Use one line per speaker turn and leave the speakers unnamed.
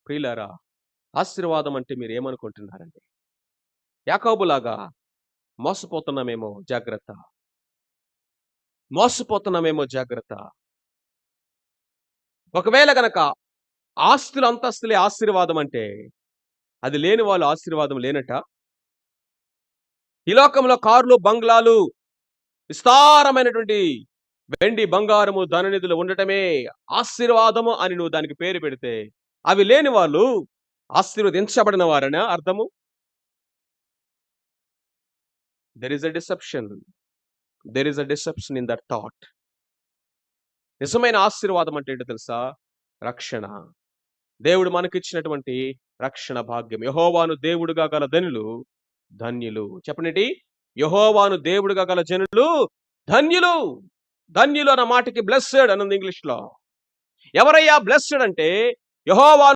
ప్రియులారా, ఆశీర్వాదం అంటే మీరేమనుకుంటున్నారండి? యాకోబులాగా మోసపోతున్నామేమో జాగ్రత్త. మోసపోతున్నామేమో జాగ్రత్త. ఒకవేళ గనక ఆస్తులు, అంతస్తులే ఆశీర్వాదం అంటే, అది లేని వాళ్ళు ఆశీర్వాదం లేనట్టా? ఈ లోకంలో కార్లు, బంగ్లాలు, విస్తారమైనటువంటి వెండి, బంగారము, ధననిధులు ఉండటమే ఆశీర్వాదము అని నువ్వు దానికి పేరు పెడితే, అవి లేని వాళ్ళు ఆశీర్వదించబడిన వారనా అర్థము? There is a deception. There is a deception in that thought. నిజమైన ఆశీర్వాదం అంటే ఏంటో తెలుసా? రక్షణ. దేవుడు మనకిచ్చినటువంటి రక్షణ భాగ్యం. యెహోవాను దేవుడుగా గల ధనులు ధన్యులు. చెప్పండేంటి? యెహోవాను దేవుడుగా గల జనులు ధన్యులు. ధన్యులు అన్న మాటకి బ్లెస్సెడ్ అని ఉంది ఇంగ్లీష్‌లో. ఎవరయ్యా బ్లెస్సెడ్ అంటే, యెహోవా